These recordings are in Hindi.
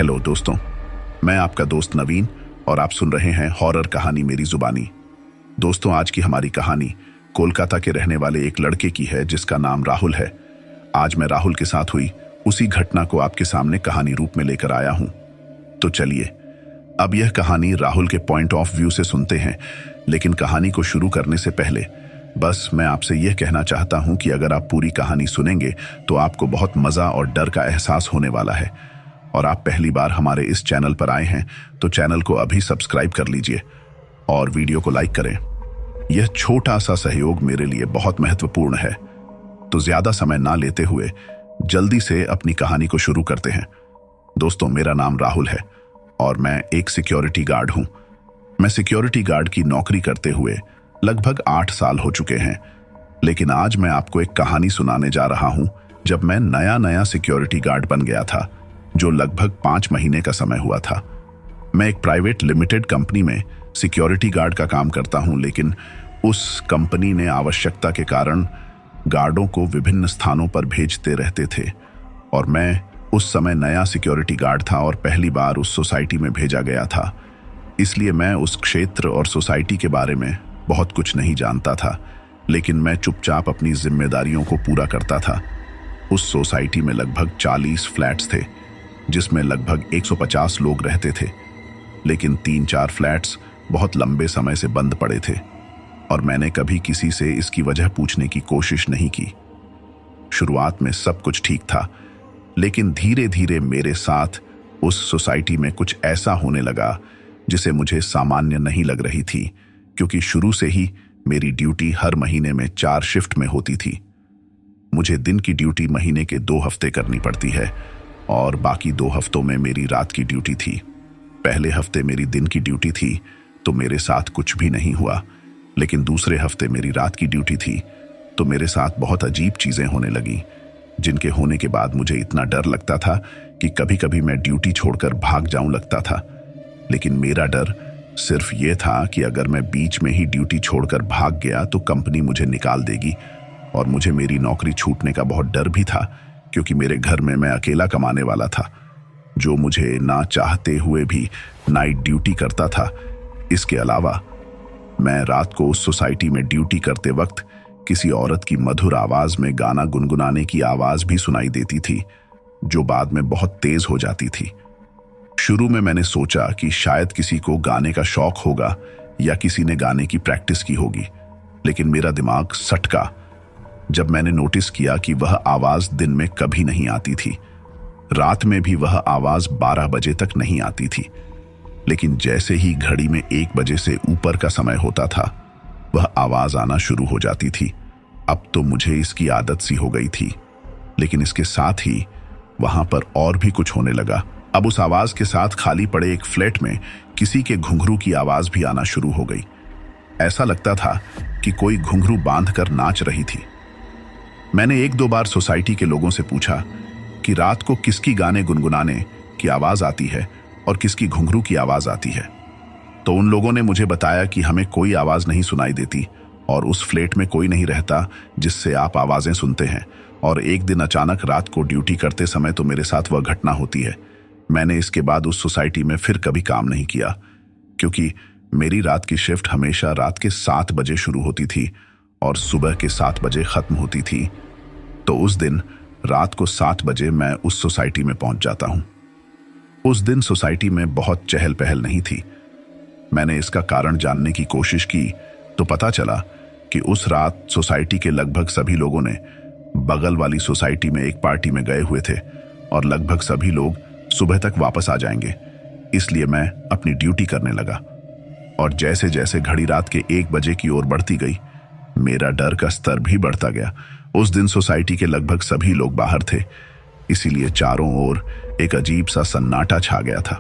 हेलो दोस्तों, मैं आपका दोस्त नवीन और आप सुन रहे हैं हॉरर कहानी मेरी जुबानी। दोस्तों, आज की हमारी कहानी कोलकाता के रहने वाले एक लड़के की है जिसका नाम राहुल है। आज मैं राहुल के साथ हुई उसी घटना को आपके सामने कहानी रूप में लेकर आया हूं। तो चलिए अब यह कहानी राहुल के पॉइंट ऑफ व्यू से सुनते हैं। लेकिन कहानी को शुरू करने से पहले बस मैं आपसे यह कहना चाहता हूं कि अगर आप पूरी कहानी सुनेंगे तो आपको बहुत मजा और डर का एहसास होने वाला है। और आप पहली बार हमारे इस चैनल पर आए हैं तो चैनल को अभी सब्सक्राइब कर लीजिए और वीडियो को लाइक करें। यह छोटा सा सहयोग मेरे लिए बहुत महत्वपूर्ण है। तो ज्यादा समय ना लेते हुए जल्दी से अपनी कहानी को शुरू करते हैं। दोस्तों, मेरा नाम राहुल है और मैं एक सिक्योरिटी गार्ड हूं। मैं सिक्योरिटी गार्ड की नौकरी करते हुए लगभग 8 साल हो चुके हैं। लेकिन आज मैं आपको एक कहानी सुनाने जा रहा हूं जब मैं नया सिक्योरिटी गार्ड बन गया था, जो लगभग 5 महीने का समय हुआ था। मैं एक प्राइवेट लिमिटेड कंपनी में सिक्योरिटी गार्ड का काम करता हूं, लेकिन उस कंपनी ने आवश्यकता के कारण गार्डों को विभिन्न स्थानों पर भेजते रहते थे और मैं उस समय नया सिक्योरिटी गार्ड था और पहली बार उस सोसाइटी में भेजा गया था। इसलिए मैं उस क्षेत्र और सोसाइटी के बारे में बहुत कुछ नहीं जानता था, लेकिन मैं चुपचाप अपनी जिम्मेदारियों को पूरा करता था। उस सोसाइटी में लगभग 40 फ्लैट्स थे, जिसमें लगभग 150 लोग रहते थे। लेकिन 3-4 फ्लैट्स बहुत लंबे समय से बंद पड़े थे और मैंने कभी किसी से इसकी वजह पूछने की कोशिश नहीं की। शुरुआत में सब कुछ ठीक था, लेकिन धीरे धीरे मेरे साथ उस सोसाइटी में कुछ ऐसा होने लगा जिसे मुझे सामान्य नहीं लग रही थी, क्योंकि शुरू से ही मेरी ड्यूटी हर महीने में 4 शिफ्ट में होती थी। मुझे दिन की ड्यूटी महीने के 2 हफ्ते करनी पड़ती है और बाकी 2 हफ्तों में मेरी रात की ड्यूटी थी। पहले हफ्ते मेरी दिन की ड्यूटी थी तो मेरे साथ कुछ भी नहीं हुआ, लेकिन दूसरे हफ्ते मेरी रात की ड्यूटी थी तो मेरे साथ बहुत अजीब चीजें होने लगी, जिनके होने के बाद मुझे इतना डर लगता था कि कभी कभी मैं ड्यूटी छोड़कर भाग जाऊं लगता था। लेकिन मेरा डर सिर्फ ये था कि अगर मैं बीच में ही ड्यूटी छोड़कर भाग गया तो कंपनी मुझे निकाल देगी, और मुझे मेरी नौकरी छूटने का बहुत डर भी था, क्योंकि मेरे घर में मैं अकेला कमाने वाला था, जो मुझे ना चाहते हुए भी नाइट ड्यूटी करता था। इसके अलावा मैं रात को उस सोसाइटी में ड्यूटी करते वक्त किसी औरत की मधुर आवाज में गाना गुनगुनाने की आवाज भी सुनाई देती थी, जो बाद में बहुत तेज हो जाती थी। शुरू में मैंने सोचा कि शायद किसी को गाने का शौक होगा या किसी ने गाने की प्रैक्टिस की होगी, लेकिन मेरा दिमाग सटका जब मैंने नोटिस किया कि वह आवाज दिन में कभी नहीं आती थी। रात में भी वह आवाज 12 बजे तक नहीं आती थी, लेकिन जैसे ही घड़ी में 1 बजे से ऊपर का समय होता था, वह आवाज आना शुरू हो जाती थी। अब तो मुझे इसकी आदत सी हो गई थी, लेकिन इसके साथ ही वहां पर और भी कुछ होने लगा। अब उस आवाज के साथ खाली पड़े एक फ्लैट में किसी के घुंघरू की आवाज भी आना शुरू हो गई। ऐसा लगता था कि कोई घुंघरू बांधकर नाच रही थी। मैंने 1-2 बार सोसाइटी के लोगों से पूछा कि रात को किसकी गाने गुनगुनाने की आवाज आती है और किसकी घुंघरू की आवाज आती है। तो उन लोगों ने मुझे बताया कि हमें कोई आवाज नहीं सुनाई देती और उस फ्लैट में कोई नहीं रहता जिससे आप आवाजें सुनते हैं। और एक दिन अचानक रात को ड्यूटी करते समय तो मेरे साथ वह घटना होती है। मैंने इसके बाद उस सोसाइटी में फिर कभी काम नहीं किया, क्योंकि मेरी रात की शिफ्ट हमेशा रात के 7 बजे शुरू होती थी और सुबह के 7 बजे खत्म होती थी। तो उस दिन रात को 7 बजे मैं उस सोसाइटी में पहुंच जाता हूं। उस दिन सोसाइटी में बहुत चहल पहल नहीं थी। मैंने इसका कारण जानने की कोशिश की तो पता चला कि उस रात सोसाइटी के लगभग सभी लोगों ने बगल वाली सोसाइटी में एक पार्टी में गए हुए थे और लगभग सभी लोग सुबह तक वापस आ जाएंगे। इसलिए मैं अपनी ड्यूटी करने लगा और जैसे जैसे घड़ी रात के 1 बजे की ओर बढ़ती गई, मेरा डर का स्तर भी बढ़ता गया। उस दिन सोसाइटी के लगभग सभी लोग बाहर थे, इसीलिए चारों ओर एक अजीब सा सन्नाटा छा गया था।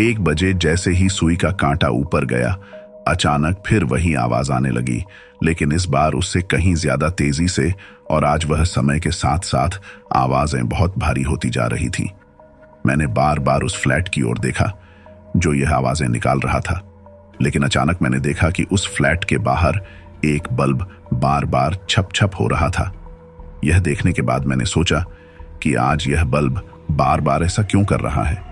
1 बजे जैसे ही सुई का कांटा ऊपर गया, अचानक फिर वही आवाज आने लगी, लेकिन इस बार उससे कहीं ज्यादा तेजी से, और आज वह समय के साथ साथ आवाजें बहुत भारी होती जा रही थी। मैंने बार बार उस फ्लैट की ओर देखा जो यह आवाजें निकाल रहा था, लेकिन अचानक मैंने देखा कि उस फ्लैट के बाहर एक बल्ब बार बार छप छप हो रहा था। यह देखने के बाद मैंने सोचा कि आज यह बल्ब बार बार ऐसा क्यों कर रहा है।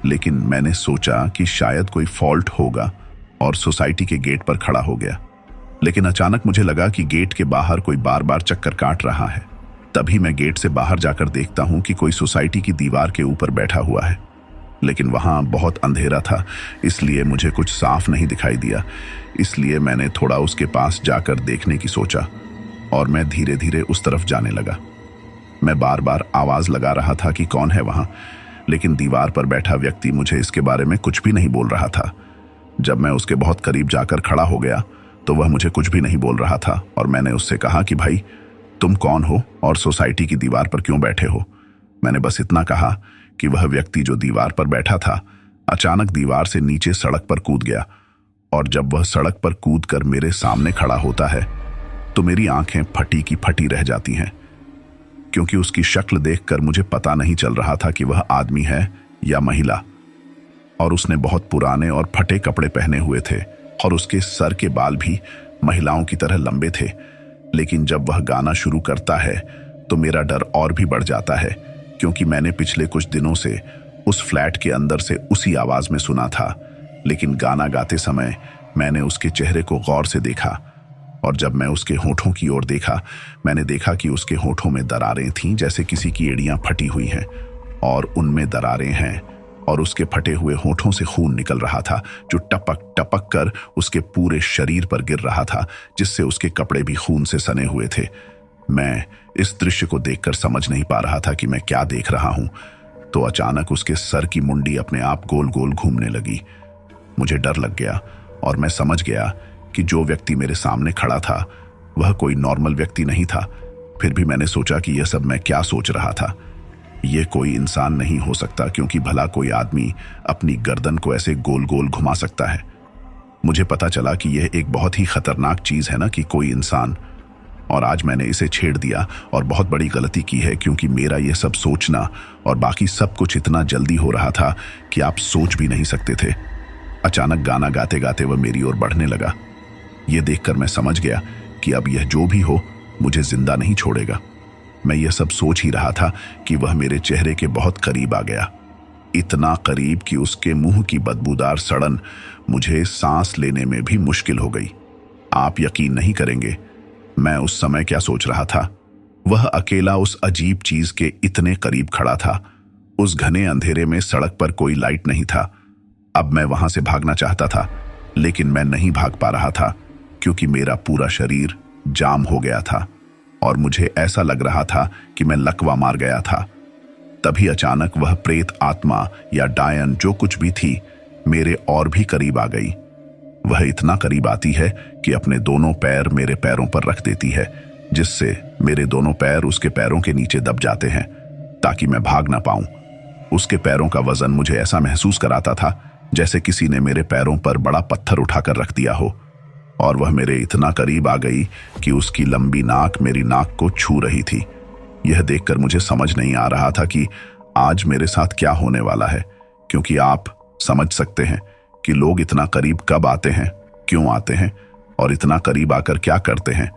लेकिन मैंने सोचा कि शायद कोई फॉल्ट होगा और सोसाइटी के गेट पर खड़ा हो गया। लेकिन अचानक मुझे लगा कि गेट के बाहर कोई बार बार चक्कर काट रहा है। तभी मैं गेट से बाहर जाकर देखता हूं कि कोई सोसाइटी की दीवार के ऊपर बैठा हुआ है, लेकिन वहां बहुत अंधेरा था, इसलिए मुझे कुछ साफ नहीं दिखाई दिया। इसलिए मैंने थोड़ा उसके पास जाकर देखने की सोचा और मैं धीरे धीरे उस तरफ जाने लगा। मैं बार बार आवाज लगा रहा था कि कौन है वहां, लेकिन दीवार पर बैठा व्यक्ति मुझे इसके बारे में कुछ भी नहीं बोल रहा था। जब मैं उसके बहुत करीब जाकर खड़ा हो गया तो वह मुझे कुछ भी नहीं बोल रहा था और मैंने उससे कहा कि भाई, तुम कौन हो और सोसाइटी की दीवार पर क्यों बैठे हो। मैंने बस इतना कहा कि वह व्यक्ति जो दीवार पर बैठा था अचानक दीवार से नीचे सड़क पर कूद गया, और जब वह सड़क पर कूदकर मेरे सामने खड़ा होता है तो मेरी आंखें फटी की फटी रह जाती हैं, क्योंकि उसकी शक्ल देखकर मुझे पता नहीं चल रहा था कि वह आदमी है या महिला। और उसने बहुत पुराने और फटे कपड़े पहने हुए थे और उसके सर के बाल भी महिलाओं की तरह लंबे थे। लेकिन जब वह गाना शुरू करता है तो मेरा डर और भी बढ़ जाता है, क्योंकि मैंने पिछले कुछ दिनों से उस फ्लैट के अंदर से उसी आवाज में सुना था। लेकिन गाना गाते समय मैंने उसके चेहरे को गौर से देखा, और जब मैं उसके होठों की ओर देखा, मैंने देखा कि उसके होठों में दरारें थीं, जैसे किसी की एड़ियां फटी हुई हैं और उनमें दरारें हैं, और उसके फटे हुए होठों से खून निकल रहा था जो टपक टपक कर उसके पूरे शरीर पर गिर रहा था, जिससे उसके कपड़े भी खून से सने हुए थे। मैं इस दृश्य को देखकर समझ नहीं पा रहा था कि मैं क्या देख रहा हूं। तो अचानक उसके सर की मुंडी अपने आप गोल गोल घूमने लगी। मुझे डर लग गया और मैं समझ गया कि जो व्यक्ति मेरे सामने खड़ा था वह कोई नॉर्मल व्यक्ति नहीं था। फिर भी मैंने सोचा कि यह सब मैं क्या सोच रहा था। यह कोई इंसान नहीं हो सकता, क्योंकि भला कोई आदमी अपनी गर्दन को ऐसे गोल गोल घुमा सकता है। मुझे पता चला कि यह एक बहुत ही खतरनाक चीज है ना, कि कोई इंसान, और आज मैंने इसे छेड़ दिया और बहुत बड़ी गलती की है, क्योंकि मेरा यह सब सोचना और बाकी सब कुछ इतना जल्दी हो रहा था कि आप सोच भी नहीं सकते थे। अचानक गाना गाते गाते वह मेरी ओर बढ़ने लगा। यह देखकर मैं समझ गया कि अब यह जो भी हो मुझे जिंदा नहीं छोड़ेगा। मैं यह सब सोच ही रहा था कि वह मेरे चेहरे के बहुत करीब आ गया, इतना करीब कि उसके मुंह की बदबूदार सड़न मुझे सांस लेने में भी मुश्किल हो गई। आप यकीन नहीं करेंगे मैं उस समय क्या सोच रहा था। वह अकेला उस अजीब चीज के इतने करीब खड़ा था। उस घने अंधेरे में सड़क पर कोई लाइट नहीं था। अब मैं वहां से भागना चाहता था, लेकिन मैं नहीं भाग पा रहा था, क्योंकि मेरा पूरा शरीर जाम हो गया था और मुझे ऐसा लग रहा था कि मैं लकवा मार गया था। तभी अचानक वह प्रेत आत्मा या डायन जो कुछ भी थी मेरे और भी करीब आ गई। वह इतना करीब आती है कि अपने दोनों पैर मेरे पैरों पर रख देती है, जिससे मेरे दोनों पैर उसके पैरों के नीचे दब जाते हैं ताकि मैं भाग ना पाऊं। उसके पैरों का वजन मुझे ऐसा महसूस कराता था जैसे किसी ने मेरे पैरों पर बड़ा पत्थर उठाकर रख दिया हो, और वह मेरे इतना करीब आ गई कि उसकी लंबी नाक मेरी नाक को छू रही थी। यह देखकर मुझे समझ नहीं आ रहा था कि आज मेरे साथ क्या होने वाला है, क्योंकि आप समझ सकते हैं कि लोग इतना करीब कब आते हैं, क्यों आते हैं और इतना करीब आकर क्या करते हैं।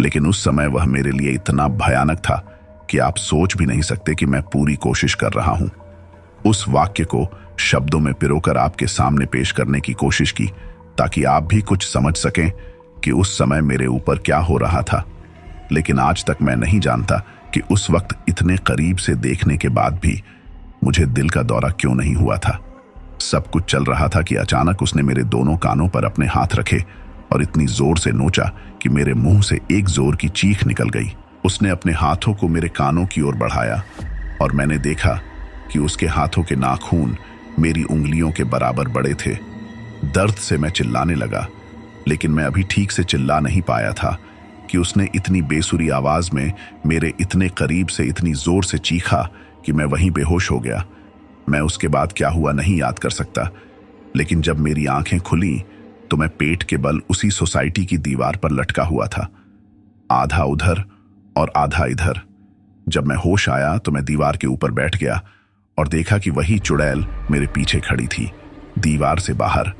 लेकिन उस समय वह मेरे लिए इतना भयानक था कि आप सोच भी नहीं सकते कि मैं पूरी कोशिश कर रहा हूं। उस वाक्य को शब्दों में पिरोकर आपके सामने पेश करने की कोशिश की, ताकि आप भी कुछ समझ सकें कि उस समय मेरे ऊपर क्या हो रहा था। लेकिन आज तक मैं नहीं जानता कि उस वक्त इतने करीब से देखने के बाद भी मुझे दिल का दौरा क्यों नहीं हुआ था। सब कुछ चल रहा था कि अचानक उसने मेरे दोनों कानों पर अपने हाथ रखे और इतनी जोर से नोचा कि मेरे मुंह से एक जोर की चीख निकल गई। उसने अपने हाथों को मेरे कानों की ओर बढ़ाया और मैंने देखा कि उसके हाथों के नाखून मेरी उंगलियों के बराबर बड़े थे। दर्द से मैं चिल्लाने लगा, लेकिन मैं अभी ठीक से चिल्ला नहीं पाया था कि उसने इतनी बेसुरी आवाज में मेरे इतने करीब से इतनी जोर से चीखा कि मैं वहीं बेहोश हो गया। मैं उसके बाद क्या हुआ नहीं याद कर सकता, लेकिन जब मेरी आंखें खुली तो मैं पेट के बल उसी सोसाइटी की दीवार पर लटका हुआ था, आधा उधर और आधा इधर। जब मैं होश आया तो मैं दीवार के ऊपर बैठ गया और देखा कि वही चुड़ैल मेरे पीछे खड़ी थी, दीवार से बाहर।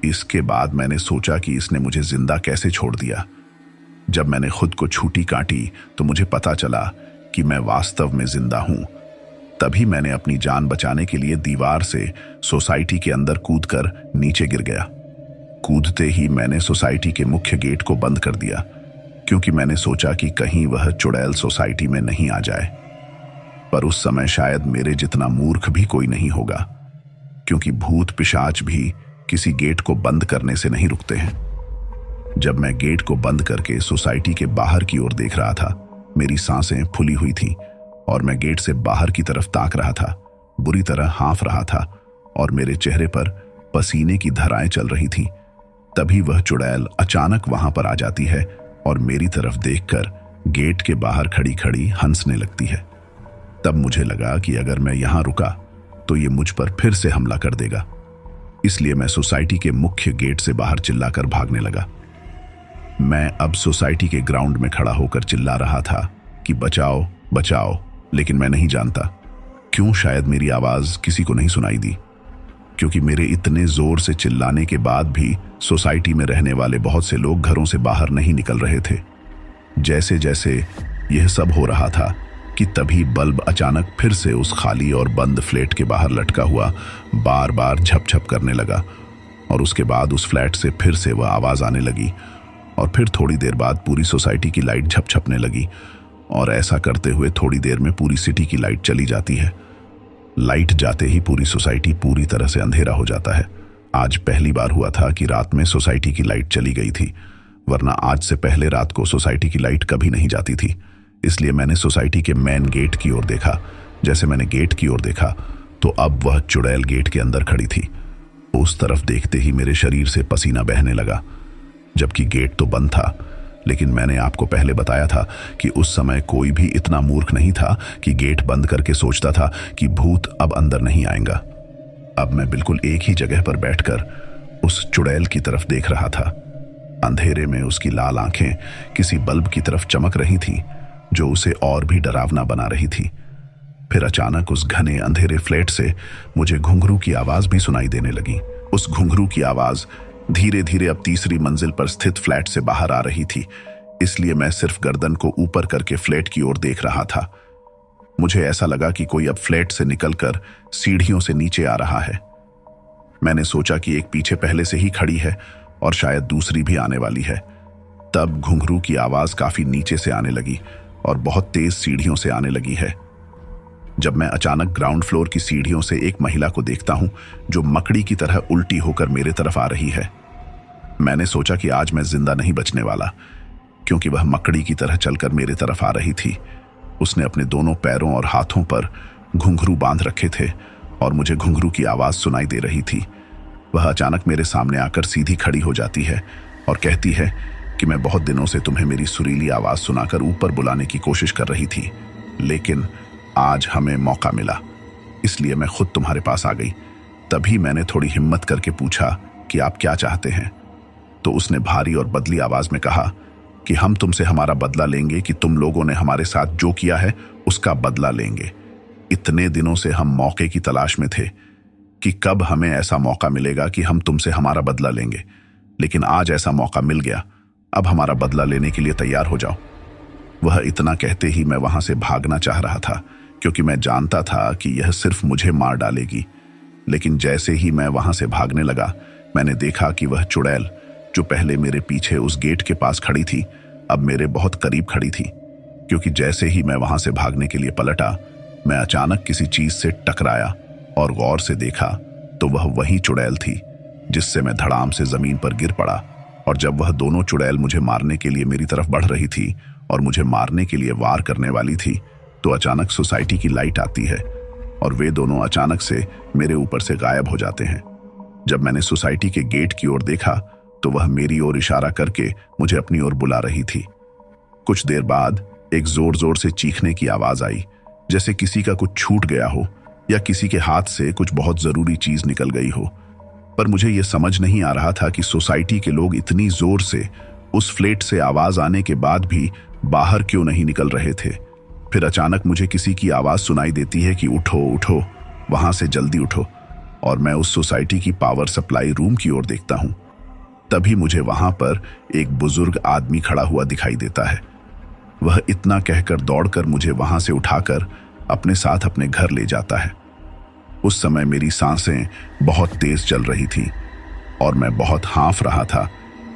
इसके बाद मैंने सोचा कि इसने मुझे जिंदा कैसे छोड़ दिया। जब मैंने खुद को छूटी काटी तो मुझे पता चला कि मैं वास्तव में जिंदा हूं। तभी मैंने अपनी जान बचाने के लिए दीवार से सोसाइटी के अंदर कूदकर नीचे गिर गया। कूदते ही मैंने सोसाइटी के मुख्य गेट को बंद कर दिया, क्योंकि मैंने सोचा कि कहीं वह चुड़ैल सोसाइटी में नहीं आ जाए। पर उस समय शायद मेरे जितना मूर्ख भी कोई नहीं होगा, क्योंकि भूत पिशाच भी किसी गेट को बंद करने से नहीं रुकते हैं। जब मैं गेट को बंद करके सोसाइटी के बाहर की ओर देख रहा था, मेरी सांसें फूली हुई थीं और मैं गेट से बाहर की तरफ ताक रहा था, बुरी तरह हाँफ रहा था और मेरे चेहरे पर पसीने की धाराएं चल रही थीं। तभी वह चुड़ैल अचानक वहां पर आ जाती है और मेरी तरफ देखकर गेट के बाहर खड़ी खड़ी हंसने लगती है। तब मुझे लगा कि अगर मैं यहां रुका तो ये मुझ पर फिर से हमला कर देगा, इसलिए मैं सोसाइटी के मुख्य गेट से बाहर चिल्लाकर भागने लगा। मैं अब सोसाइटी के ग्राउंड में खड़ा होकर चिल्ला रहा था कि बचाओ बचाओ, लेकिन मैं नहीं जानता क्यों शायद मेरी आवाज किसी को नहीं सुनाई दी, क्योंकि मेरे इतने जोर से चिल्लाने के बाद भी सोसाइटी में रहने वाले बहुत से लोग घरों से बाहर नहीं निकल रहे थे। जैसे जैसे यह सब हो रहा था कि तभी बल्ब अचानक फिर से उस खाली और बंद फ्लैट के बाहर लटका हुआ बार बार झपझप करने लगा और उसके बाद उस फ्लैट से फिर से वह आवाज आने लगी और फिर थोड़ी देर बाद पूरी सोसाइटी की लाइट झपझपने लगी और ऐसा करते हुए थोड़ी देर में पूरी सिटी की लाइट चली जाती है। लाइट जाते ही पूरी सोसाइटी पूरी तरह से अंधेरा हो जाता है। आज पहली बार हुआ था कि रात में सोसाइटी की लाइट चली गई थी, वरना आज से पहले रात को सोसाइटी की लाइट कभी नहीं जाती थी। इसलिए मैंने सोसाइटी के मेन गेट की ओर देखा। जैसे मैंने गेट की ओर देखा तो अब वह चुड़ैल गेट के अंदर खड़ी थी। उस तरफ देखते ही मेरे शरीर से पसीना बहने लगा, जबकि गेट तो बंद था। लेकिन मैंने आपको पहले बताया था कि उस समय कोई भी इतना मूर्ख नहीं था कि गेट बंद करके सोचता था कि भूत अब अंदर नहीं आएगा। अब मैं बिल्कुल एक ही जगह पर बैठकर उस चुड़ैल की तरफ देख रहा था। अंधेरे में उसकी लाल आंखें किसी बल्ब की तरफ चमक रही थी, जो उसे और भी डरावना बना रही थी। फिर अचानक उस घने अंधेरे फ्लैट से मुझे घुंघरू की आवाज भी सुनाई देने लगी। उस घुंघरू की आवाज धीरे धीरे अब तीसरी मंजिल पर स्थित फ्लैट से बाहर आ रही थी, इसलिए मैं सिर्फ गर्दन को ऊपर करके फ्लैट की ओर देख रहा था। मुझे ऐसा लगा कि कोई अब फ्लैट से निकलकर सीढ़ियों से नीचे आ रहा है। मैंने सोचा कि एक पीछे पहले से ही खड़ी है और शायद दूसरी भी आने वाली है। तब घुंघरू की आवाज काफी नीचे से आने लगी और बहुत तेज सीढ़ियों से आने लगी है। जब मैं अचानक ग्राउंड फ्लोर की सीढ़ियों से एक महिला को देखता हूं जो मकड़ी की तरह उल्टी होकर मेरे तरफ आ रही है। मैंने सोचा कि आज मैं जिंदा नहीं बचने वाला, क्योंकि वह मकड़ी की तरह चलकर मेरे तरफ आ रही थी। उसने अपने दोनों पैरों और हाथों पर घुंघरू बांध रखे थे और मुझे घुंघरू की आवाज सुनाई दे रही थी। वह अचानक मेरे सामने आकर सीधी खड़ी हो जाती है और कहती है कि मैं बहुत दिनों से तुम्हें मेरी सुरीली आवाज सुनाकर ऊपर बुलाने की कोशिश कर रही थी, लेकिन आज हमें मौका मिला, इसलिए मैं खुद तुम्हारे पास आ गई। तभी मैंने थोड़ी हिम्मत करके पूछा कि आप क्या चाहते हैं। तो उसने भारी और बदली आवाज में कहा कि हम तुमसे हमारा बदला लेंगे, कि तुम लोगों ने हमारे साथ जो किया है उसका बदला लेंगे। इतने दिनों से हम मौके की तलाश में थे कि कब हमें ऐसा मौका मिलेगा कि हम तुमसे हमारा बदला लेंगे, लेकिन आज ऐसा मौका मिल गया। अब हमारा बदला लेने के लिए तैयार हो जाओ। वह इतना कहते ही मैं वहां से भागना चाह रहा था, क्योंकि मैं जानता था कि यह सिर्फ मुझे मार डालेगी। लेकिन जैसे ही मैं वहां से भागने लगा, मैंने देखा कि वह चुड़ैल जो पहले मेरे पीछे उस गेट के पास खड़ी थी, अब मेरे बहुत करीब खड़ी थी। क्योंकि जैसे ही मैं वहां से भागने के लिए पलटा, मैं अचानक किसी चीज से टकराया और गौर से देखा तो वह वही चुड़ैल थी जिससे मैं धड़ाम से जमीन पर गिर पड़ा। और जब वह दोनों चुड़ैल मुझे मारने के लिए मेरी तरफ बढ़ रही थी और मुझे मारने के लिए वार करने वाली थी, तो अचानक सोसाइटी की लाइट आती है और वे दोनों अचानक से मेरे ऊपर से गायब हो जाते हैं। जब मैंने सोसाइटी के गेट की ओर देखा तो वह मेरी ओर इशारा करके मुझे अपनी ओर बुला रही थी। कुछ देर बाद एक जोर जोर से चीखने की आवाज आई, जैसे किसी का कुछ छूट गया हो या किसी के हाथ से कुछ बहुत जरूरी चीज निकल गई हो। पर मुझे यह समझ नहीं आ रहा था कि सोसाइटी के लोग इतनी जोर से उस फ्लैट से आवाज आने के बाद भी बाहर क्यों नहीं निकल रहे थे। फिर अचानक मुझे किसी की आवाज सुनाई देती है कि उठो उठो, वहां से जल्दी उठो। और मैं उस सोसाइटी की पावर सप्लाई रूम की ओर देखता हूं। तभी मुझे वहां पर एक बुजुर्ग आदमी खड़ा हुआ दिखाई देता है। वह इतना कहकर दौड़कर मुझे वहां से उठाकर अपने साथ अपने घर ले जाता है। उस समय मेरी सांसें बहुत तेज चल रही थी और मैं बहुत हाँफ रहा था।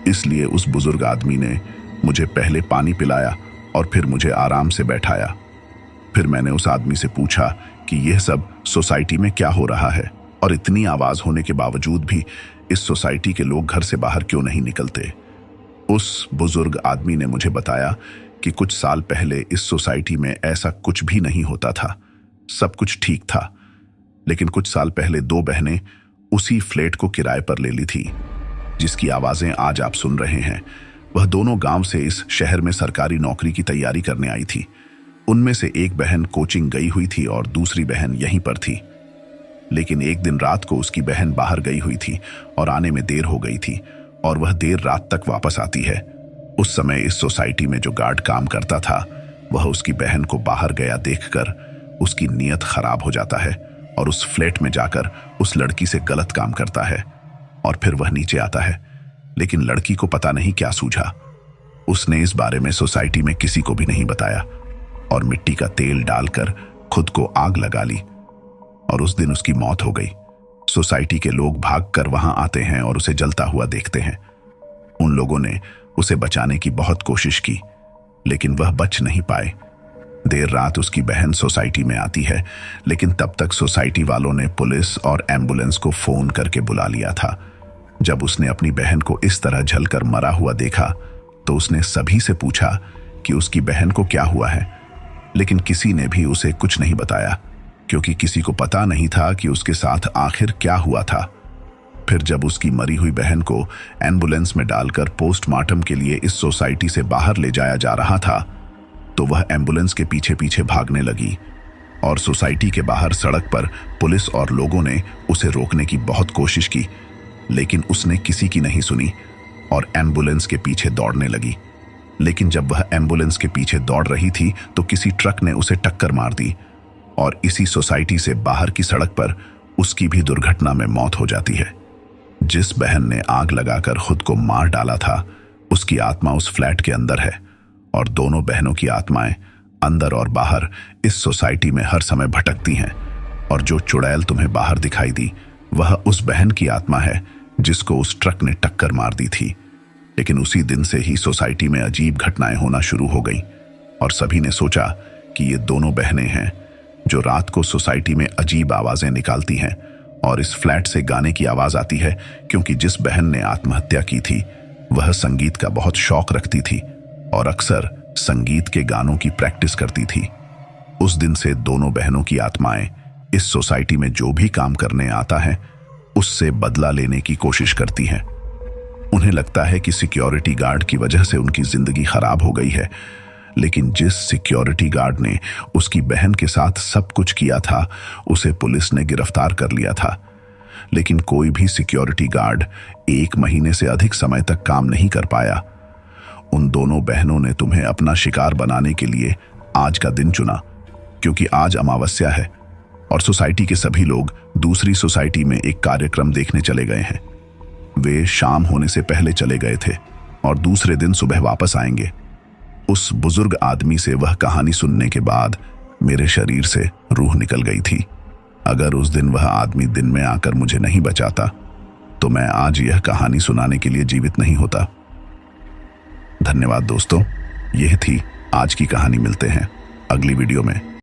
इसलिए उस बुजुर्ग आदमी ने मुझे पहले पानी पिलाया और फिर मुझे आराम से बैठाया। फिर मैंने उस आदमी से पूछा कि यह सब सोसाइटी में क्या हो रहा है और इतनी आवाज होने के बावजूद भी इस सोसाइटी के लोग घर से बाहर क्यों नहीं निकलते। उस बुजुर्ग आदमी ने मुझे बताया कि कुछ साल पहले इस सोसाइटी में ऐसा कुछ भी नहीं होता था, सब कुछ ठीक था। लेकिन कुछ साल पहले दो बहनें उसी फ्लैट को किराए पर ले ली थी जिसकी आवाजें आज आप सुन रहे हैं। वह दोनों गांव से इस शहर में सरकारी नौकरी की तैयारी करने आई थी। उनमें से एक बहन कोचिंग गई हुई थी और दूसरी बहन यहीं पर थी। लेकिन एक दिन रात को उसकी बहन बाहर गई हुई थी और आने में देर हो गई थी और वह देर रात तक वापस आती है। उस समय इस सोसाइटी में जो गार्ड काम करता था वह उसकी बहन को बाहर गया देखकर उसकी नीयत खराब हो जाता है और उस फ्लैट में जाकर उस लड़की से गलत काम करता है और फिर वह नीचे आता है। लेकिन लड़की को पता नहीं क्या सूझा। उसने इस बारे में सोसाइटी में किसी को भी नहीं बताया और मिट्टी का तेल डालकर खुद को आग लगा ली और उस दिन उसकी मौत हो गई। सोसाइटी के लोग भागकर वहां आते हैं और उसे जलता हुआ देखते हैं। उन लोगों ने उसे बचाने की बहुत कोशिश की लेकिन वह बच नहीं पाए। देर रात उसकी बहन सोसाइटी में आती है लेकिन तब तक सोसाइटी वालों ने पुलिस और एम्बुलेंस को फोन करके बुला लिया था। जब उसने अपनी बहन को इस तरह जलकर मरा हुआ देखा तो उसने सभी से पूछा कि उसकी बहन को क्या हुआ है, लेकिन किसी ने भी उसे कुछ नहीं बताया क्योंकि किसी को पता नहीं था कि उसके साथ आखिर क्या हुआ था। फिर जब उसकी मरी हुई बहन को एम्बुलेंस में डालकर पोस्टमार्टम के लिए इस सोसाइटी से बाहर ले जाया जा रहा था तो वह एम्बुलेंस के पीछे पीछे भागने लगी और सोसाइटी के बाहर सड़क पर पुलिस और लोगों ने उसे रोकने की बहुत कोशिश की लेकिन उसने किसी की नहीं सुनी और एम्बुलेंस के पीछे दौड़ने लगी। लेकिन जब वह एम्बुलेंस के पीछे दौड़ रही थी तो किसी ट्रक ने उसे टक्कर मार दी और इसी सोसाइटी से बाहर की सड़क पर उसकी भी दुर्घटना में मौत हो जाती है। जिस बहन ने आग लगाकर खुद को मार डाला था उसकी आत्मा उस फ्लैट के अंदर है और दोनों बहनों की आत्माएं अंदर और बाहर इस सोसाइटी में हर समय भटकती हैं। और जो चुड़ैल तुम्हें बाहर दिखाई दी वह उस बहन की आत्मा है जिसको उस ट्रक ने टक्कर मार दी थी। लेकिन उसी दिन से ही सोसाइटी में अजीब घटनाएं होना शुरू हो गईं और सभी ने सोचा कि ये दोनों बहनें हैं जो रात को सोसाइटी में अजीब आवाजें निकालती हैं। और इस फ्लैट से गाने की आवाज आती है क्योंकि जिस बहन ने आत्महत्या की थी वह संगीत का बहुत शौक रखती थी और अक्सर संगीत के गानों की प्रैक्टिस करती थी। उस दिन से दोनों बहनों की आत्माएं इस सोसाइटी में जो भी काम करने आता है उससे बदला लेने की कोशिश करती हैं। उन्हें लगता है कि सिक्योरिटी गार्ड की वजह से उनकी जिंदगी खराब हो गई है, लेकिन जिस सिक्योरिटी गार्ड ने उसकी बहन के साथ सब कुछ किया था उसे पुलिस ने गिरफ्तार कर लिया था। लेकिन कोई भी सिक्योरिटी गार्ड 1 महीने से अधिक समय तक काम नहीं कर पाया। उन दोनों बहनों ने तुम्हें अपना शिकार बनाने के लिए आज का दिन चुना क्योंकि आज अमावस्या है और सोसाइटी के सभी लोग दूसरी सोसाइटी में एक कार्यक्रम देखने चले गए हैं। वे शाम होने से पहले चले गए थे और दूसरे दिन सुबह वापस आएंगे। उस बुजुर्ग आदमी से वह कहानी सुनने के बाद मेरे शरीर से रूह निकल गई थी। अगर उस दिन वह आदमी दिन में आकर मुझे नहीं बचाता तो मैं आज यह कहानी सुनाने के लिए जीवित नहीं होता। धन्यवाद दोस्तों, यह थी आज की कहानी। मिलते हैं अगली वीडियो में।